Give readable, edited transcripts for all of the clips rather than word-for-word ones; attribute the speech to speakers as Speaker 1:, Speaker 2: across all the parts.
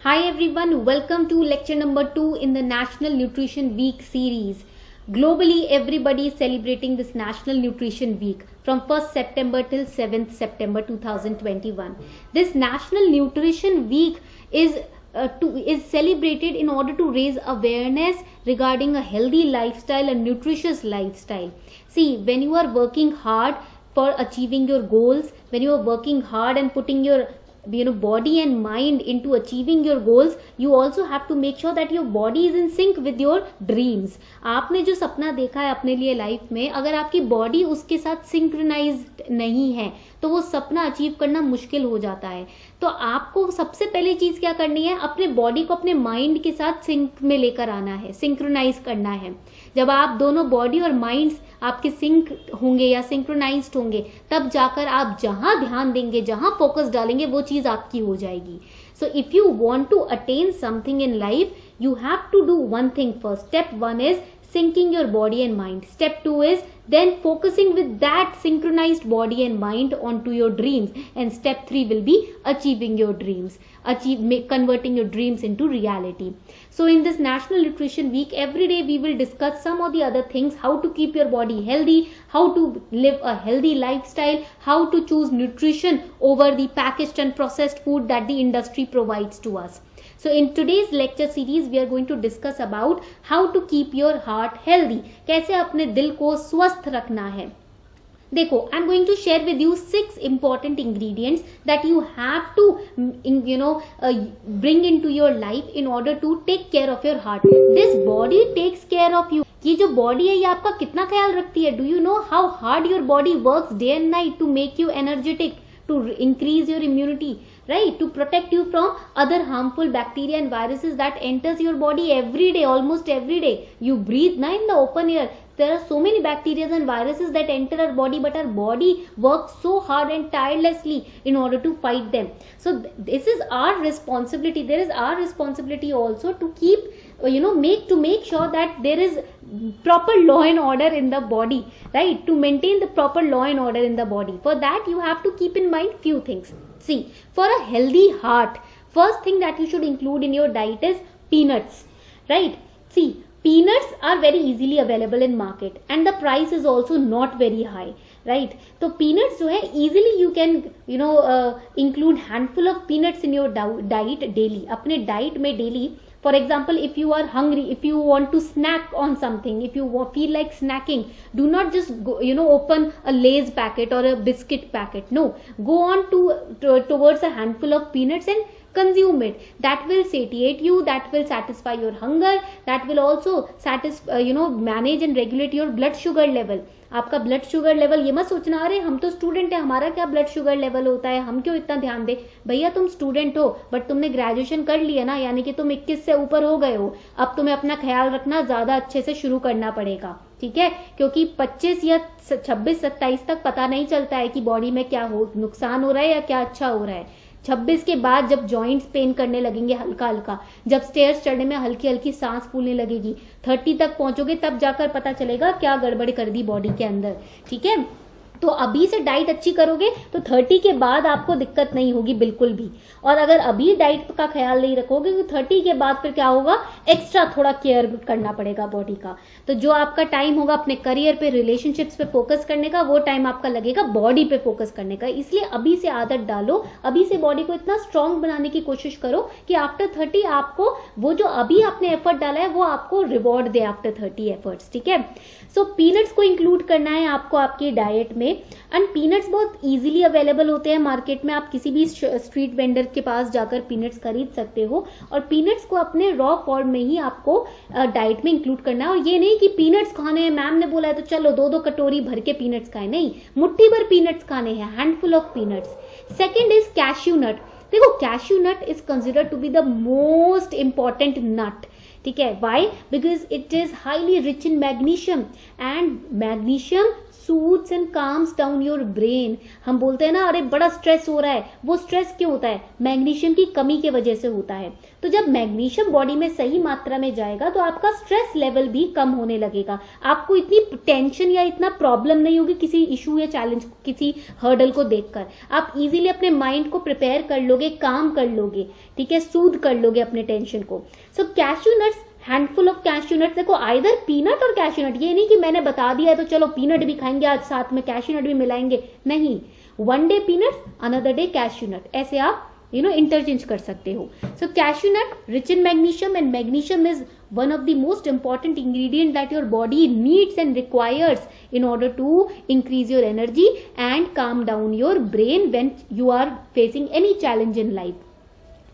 Speaker 1: Hi everyone, welcome to lecture number 2 in the National Nutrition Week series. Globally, everybody is celebrating this National Nutrition Week from 1st September till 7th September 2021. This National Nutrition Week is celebrated in order to raise awareness regarding a healthy lifestyle and nutritious lifestyle. See, when you are working hard for achieving your goals, when you are working hard and putting your body and mind into achieving your goals, you also have to make sure that your body is in sync with your dreams. आपने जो सपना देखा है अपने लिए life में, अगर आपकी बॉडी उसके साथ सिंक्रोनाइज्ड नहीं है तो वो सपना अचीव करना मुश्किल हो जाता है. तो आपको सबसे पहली चीज क्या करनी है, अपने बॉडी को अपने माइंड के साथ सिंक में लेकर आना है, सिंक्रोनाइज करना है. जब आप दोनों बॉडी और माइंड्स आपके सिंक होंगे या सिंक्रोनाइज्ड होंगे, तब जाकर आप जहां ध्यान देंगे, जहां फोकस डालेंगे, वो चीज आपकी हो जाएगी. So if you want to attain something in life, you have to do one thing first. Step 1 is syncing your body and mind. Step 2 is then focusing with that synchronized body and mind onto your dreams, and step 3 will be achieving your dreams, converting your dreams into reality. So in this National Nutrition Week, every day we will discuss some of the other things: how to keep your body healthy, how to live a healthy lifestyle, how to choose nutrition over the packaged and processed food that the industry provides to us. So in today's lecture series we are going to discuss about how to keep your heart healthy. कैसे अपने दिल को स्वस्थ रखना है. देखो, I am going to share with you 6 important ingredients that you have to bring into your life in order to take care of your heart. This body takes care of you. ये जो body है ये आपका कितना ख्याल रखती है. Do you know how hard your body works day and night to make you energetic, to increase your immunity, right, to protect you from other harmful bacteria and viruses that enters your body every day, almost every day. You breathe na in the open air. There are so many bacteria and viruses that enter our body, but our body works so hard and tirelessly in order to fight them. So this is our responsibility. There is our responsibility also to keep make sure that there is proper law and order in the body, right, to maintain the proper law and order in the body. For that you have to keep in mind few things. See, for a healthy heart, first thing that you should include in your diet is peanuts, right? See, peanuts are very easily available in market and the price is also not very high, right? So peanuts जो है easily you can include handful of peanuts in your diet daily. अपने diet में daily, for example, if you are hungry, if you want to snack on something, if you feel like snacking, do not just go, open a Lay's packet or a biscuit packet. No, go on towards a handful of peanuts and consume it. That will satiate you, that will satisfy your hunger, that will also manage and regulate your blood sugar level. आपका blood sugar level, ये मत सोचना अरे हम तो student है, हमारा क्या ब्लड शुगर लेवल होता है, हम क्यों इतना ध्यान दे. भैया तुम स्टूडेंट हो, बट तुमने ग्रेजुएशन कर लिया ना, यानी कि तुम 21 से ऊपर हो गए हो. अब तुम्हें अपना ख्याल रखना ज्यादा अच्छे से शुरू करना पड़ेगा, ठीक है, क्योंकि 25 या 26-27 तक पता नहीं चलता है कि बॉडी में क्या नुकसान हो रहा है या क्या अच्छा हो रहा है. 26 के बाद जब जॉइंट्स पेन करने लगेंगे हल्का हल्का, जब स्टेयर्स चढ़ने में हल्की हल्की सांस फूलने लगेगी, 30 तक पहुंचोगे तब जाकर पता चलेगा क्या गड़बड़ कर दी बॉडी के अंदर, ठीक है. तो अभी से डाइट अच्छी करोगे तो 30 के बाद आपको दिक्कत नहीं होगी बिल्कुल भी. और अगर अभी डाइट का ख्याल नहीं रखोगे तो 30 के बाद फिर क्या होगा, एक्स्ट्रा थोड़ा केयर करना पड़ेगा बॉडी का. तो जो आपका टाइम होगा अपने करियर पे, रिलेशनशिप्स पे फोकस करने का, वो टाइम आपका लगेगा बॉडी पे फोकस करने का. इसलिए अभी से आदत डालो, अभी से बॉडी को इतना स्ट्रांग बनाने की कोशिश करो कि आफ्टर 30 आपको वो जो अभी आपने एफर्ट डाला है वो आपको रिवॉर्ड दे आफ्टर 30 एफर्ट्स, ठीक है. सो पीनट्स को इंक्लूड करना है आपको आपकी डाइट में. एंड पीनट्स बहुत इजीली अवेलेबल होते हैं मार्केट में. आप किसी भी स्ट्रीट वेंडर के पास जाकर पीनट्स खरीद सकते हो, और पीनट्स को अपने रॉ फॉर्म में ही आपको डाइट में इंक्लूड करना है. और ये नहीं कि पीनट्स खाने हैं, मैम ने बोला है तो चलो 2-2 कटोरी भर के पीनट्स खाए, नहीं, मुट्ठी भर पीनट्स खाने हैं, handful of peanuts. Second is cashew nut. देखो, cashew nut is considered to be the most important nut. ठीक है, why? Because it is highly rich in magnesium, and magnesium soothes and calms down your brain. हम बोलते हैं ना अरे बड़ा stress हो रहा है, वो स्ट्रेस क्यों होता है? मैग्नीशियम की कमी की वजह से होता है. तो जब मैग्नीशियम बॉडी में सही मात्रा में जाएगा तो आपका स्ट्रेस लेवल भी कम होने लगेगा, आपको इतनी टेंशन या इतना प्रॉब्लम नहीं होगी किसी इशू या चैलेंज, किसी हर्डल को देखकर. आप इजीली अपने माइंड को प्रिपेयर कर लोगे, काम कर लोगे, ठीक है, सूद कर लोगे अपने टेंशन को. So cashew nuts, handful of cashew nut. देखो आइदर पीनट और कैश्यू नट, ये नहीं कि मैंने बता दिया है तो चलो पीनट भी खाएंगे आज साथ में कैश्यू नट भी मिलाएंगे, नहीं. One day peanut, another day cashew nut, ऐसे आप इंटरचेंज कर सकते हो. So cashew nut rich in magnesium, and magnesium is one of the most important ingredient that your body needs and requires in order to increase your energy and calm down your brain when you are facing any challenge in life.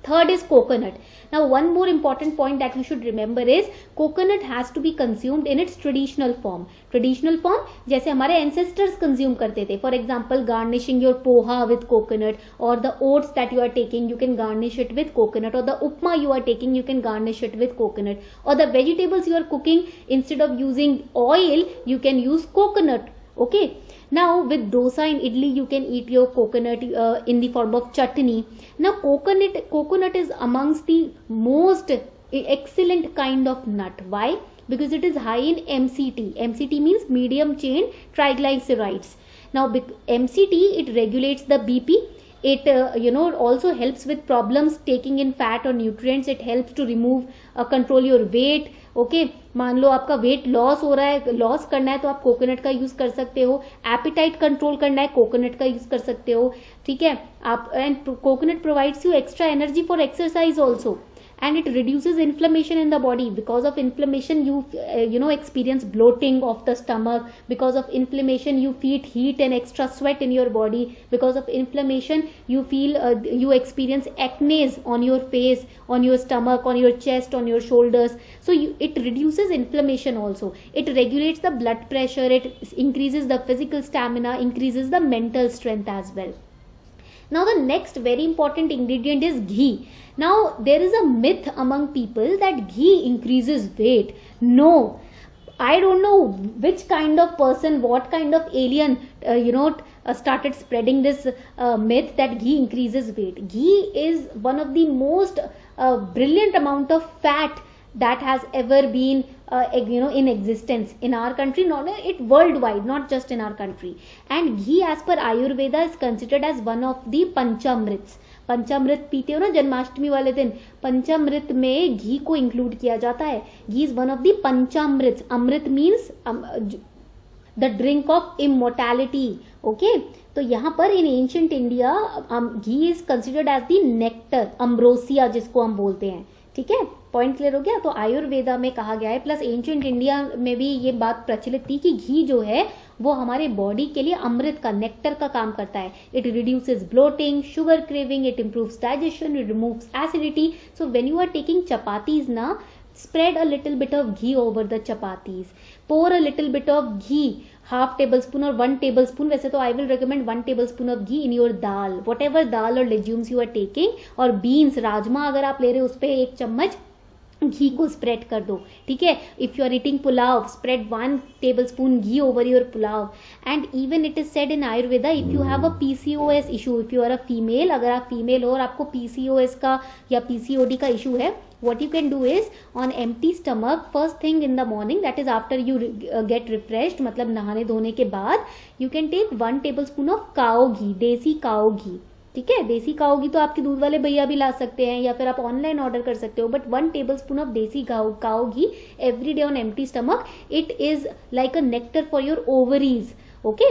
Speaker 1: Third is coconut. Now one more important point that you should remember is coconut has to be consumed in its traditional form. Traditional form जैसे हमारे ancestors consume करते थे. For example, garnishing your poha with coconut, or the oats that you are taking you can garnish it with coconut, or the upma you are taking you can garnish it with coconut, or the vegetables you are cooking, instead of using oil you can use coconut. Okay, now with dosa and idli you can eat your coconut in the form of chutney. Now coconut is amongst the most excellent kind of nut. Why? Because it is high in MCT. MCT means medium chain triglycerides. Now MCT, it regulates the BP. It also helps with problems taking in fat or nutrients. It helps to remove control your weight. Okay, मान लो आपका weight loss हो रहा है, loss करना है तो आप coconut का यूज कर सकते हो. एपिटाइट कंट्रोल करना है, कोकोनट का यूज कर सकते हो. ठीक है, आप, and coconut provides you extra energy for exercise also, and it reduces inflammation in the body. Because of inflammation you experience bloating of the stomach. Because of inflammation you feel heat and extra sweat in your body. Because of inflammation you feel you experience acne on your face, on your stomach, on your chest, on your shoulders. So it reduces inflammation also. It regulates the blood pressure, it increases the physical stamina, increases the mental strength as well. Now the next very important ingredient is ghee. Now there is a myth among people that ghee increases weight. No, I don't know which kind of person, what kind of alien started spreading this myth that ghee increases weight. Ghee is one of the most brilliant amount of fat that has ever been in existence in our country, not it worldwide, not just in our country. And ghee as per Ayurveda is considered as one of the panchamrits. पंचामृत पीते हो ना जन्माष्टमी वाले दिन, पंचामृत में घी को include किया जाता है. Ghee is one of the panchamrit. Amrit means the drink of immortality. Okay, तो यहाँ पर in ancient India ghee is considered as the nectar, ambrosia जिसको हम बोलते हैं. ठीक है, पॉइंट क्लियर हो गया. तो आयुर्वेदा में कहा गया है, प्लस एंशिएंट इंडिया में भी ये बात प्रचलित थी कि घी जो है वो हमारे बॉडी के लिए अमृत का, नेक्टर का काम करता है. It reduces bloating, sugar craving, it improves digestion, it removes acidity. So when you are taking chapatis ना, spread a little bit of ghee over the chapatis. Pour a little bit of ghee, half tablespoon or 1 tablespoon. वैसे तो I will recommend 1 tablespoon of ghee in your dal, whatever dal or legumes you are taking, और beans, rajma अगर आप ले रहे हो उस पे 1 चम्मच घी को स्प्रेड कर दो. ठीक है, if you are eating pulao, spread 1 tablespoon ghee over your pulao. And even it is said in Ayurveda, if you have a PCOS issue, if you are a female, अगर आप फीमेल हो और आपको पीसीओएस का या पीसीओडी का इशू है, what you can do is on empty stomach first thing in the morning, that is after you get refreshed, मतलब नहाने धोने के बाद, you can take 1 tablespoon of काओ घी, देसी काओ घी. ठीक है, देसी काओ घी तो आपके दूध वाले भैया भी ला सकते हैं या फिर आप ऑनलाइन ऑर्डर कर सकते हो. But 1 tablespoon of desi cow ghee every day on empty stomach, it is like a nectar for your ovaries. Okay,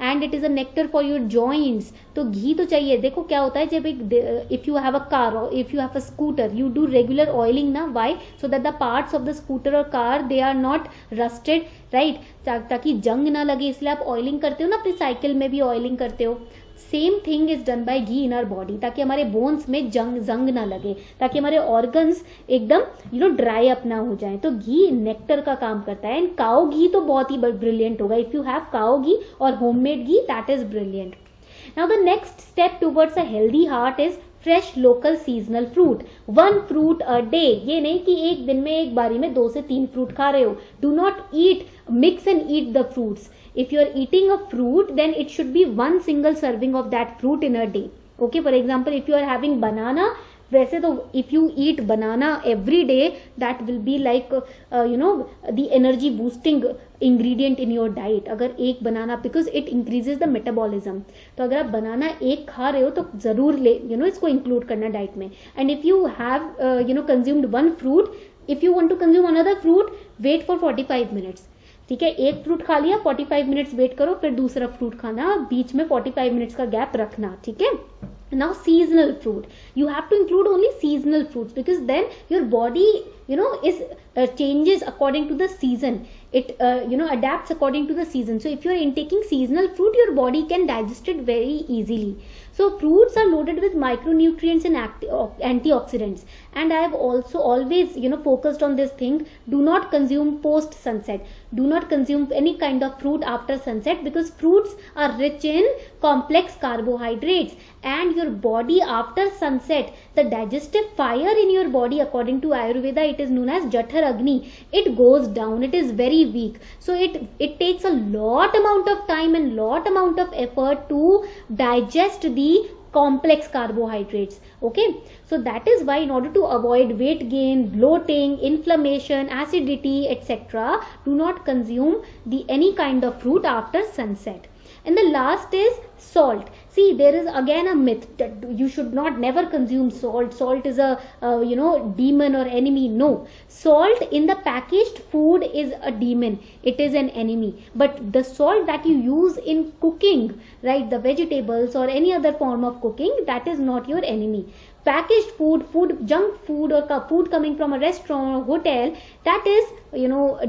Speaker 1: and it is a nectar for your joints. तो घी तो चाहिए. देखो क्या होता है, जब एक if you have a car और if you have a scooter, you do regular oiling ना. Why? So that the parts of the scooter और car they are not rusted, right, ताकि जंग ना लगे, इसलिए आप ऑयलिंग करते हो ना, अपनी साइकिल में भी ऑयलिंग करते हो. Same thing is done by ghee in our body, ताकि हमारे बोन्स में जंग ना लगे, ताकि हमारे ऑर्गन्स एकदम ड्राई अप ना हो जाए. तो घी नेक्टर का काम करता है. एंड काओ घी तो बहुत ही ब्रिलियंट होगा. इफ यू हैव काओ घी और homemade ghee, that is brilliant. Now the next step towards a healthy heart is fresh local seasonal fruit, 1 fruit a day. ये नहीं कि एक दिन में एक बारी में 2 से 3 फ्रूट खा रहे हो। Do not eat, mix and eat the fruits. If you are eating a fruit, then it should be 1 single serving of that fruit in a day. Okay, for example, if you are having banana, वैसे तो if you eat banana every day, that will be like the energy boosting ingredient in your diet. अगर एक banana, because it increases the metabolism, तो अगर आप banana एक खा रहे हो तो जरूर ले इसको include करना diet में. And if you have consumed 1 fruit, if you want to consume another fruit, wait for 45 minutes. ठीक है, एक फ्रूट खा लिया, 45 मिनट्स वेट करो, फिर दूसरा फ्रूट खाना, बीच में 45 मिनट्स का गैप रखना. ठीक है. Now seasonal fruit, you have to include only seasonal fruits, because then your body is changes according to the season. It adapts according to the season. So if you are intaking seasonal fruit, your body can digest it very easily. So fruits are loaded with micronutrients and antioxidants. And I have also always focused on this thing: do not consume post sunset. Do not consume any kind of fruit after sunset, because fruits are rich in complex carbohydrates, and your body after sunset, the digestive fire in your body, according to Ayurveda, it is known as Jathar Agni, it goes down, it is very weak. So it takes a lot amount of time and lot amount of effort to digest the complex carbohydrates. Okay, so that is why, in order to avoid weight gain, bloating, inflammation, acidity, etc., do not consume any kind of fruit after sunset. And the last is salt. See, there is again a myth that you should not never consume salt. Salt is a demon or enemy. No, salt in the packaged food is a demon. It is an enemy. But the salt that you use in cooking, right, the vegetables or any other form of cooking, that is not your enemy. Packaged food, junk food, or food coming from a restaurant or hotel, that is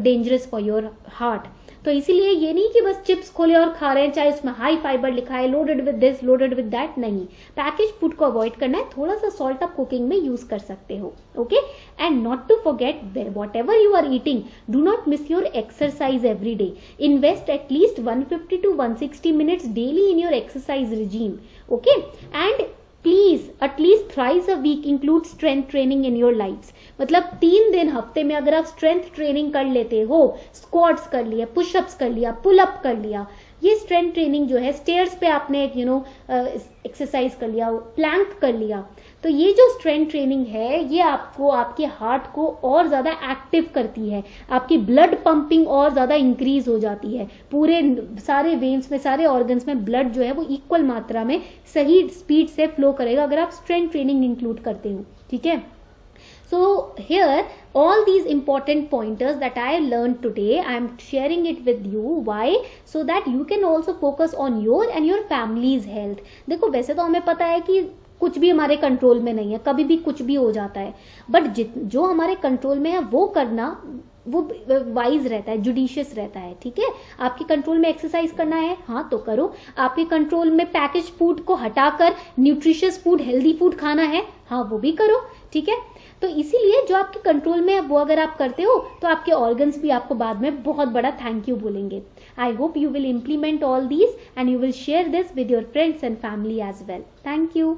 Speaker 1: dangerous for your heart. तो इसीलिए ये नहीं कि बस chips खोले और खा रहे हैं, चाहे उसमें हाई फाइबर लिखा है, loaded with this, loaded with that, नहीं. पैकेज फूड को अवॉइड करना है. थोड़ा सा सॉल्ट आप कुकिंग में यूज कर सकते हो. Okay, and not to forget, whatever you are eating, do not miss your exercise every day. Invest at least 150 to 160 minutes daily in your exercise regime. Okay, and please at least thrice a week include strength training in your lives. मतलब 3 दिन हफ्ते में अगर आप strength training कर लेते हो, squats कर लिया, पुशअप्स कर लिया, पुल अप कर लिया, ये स्ट्रेंथ ट्रेनिंग जो है, स्टेयर्स पे आपने एक्सरसाइज कर लिया, प्लैंक कर लिया, तो ये जो स्ट्रेंथ ट्रेनिंग है, ये आपको आपके हार्ट को और ज्यादा एक्टिव करती है, आपकी ब्लड पंपिंग और ज्यादा इंक्रीज हो जाती है, पूरे सारे वेन्स में, सारे ऑर्गन्स में ब्लड जो है वो इक्वल मात्रा में सही स्पीड से फ्लो करेगा अगर आप स्ट्रेंथ ट्रेनिंग इंक्लूड करते हो. ठीक है. So here all these important pointers that I learned today, I am sharing it with you. Why? So that you can also focus on your and your family's health. देखो, वैसे तो हमें पता है कि कुछ भी हमारे कंट्रोल में नहीं है, कभी भी कुछ भी हो जाता है, बट जो हमारे कंट्रोल में है वो करना, वो वाइज रहता है, जुडिशियस रहता है. ठीक है. आपके कंट्रोल में एक्सरसाइज करना है, हाँ तो करो. आपके कंट्रोल में पैकेज फूड को हटाकर न्यूट्रिशियस फूड, हेल्दी फूड खाना है, हाँ वो भी करो. ठीक है. तो इसीलिए जो आपके कंट्रोल में है वो अगर आप करते हो तो आपके ऑर्गन्स भी आपको बाद में बहुत बड़ा थैंक यू बोलेंगे. I hope you will implement all these and you will share this with your friends and family as well. Thank you.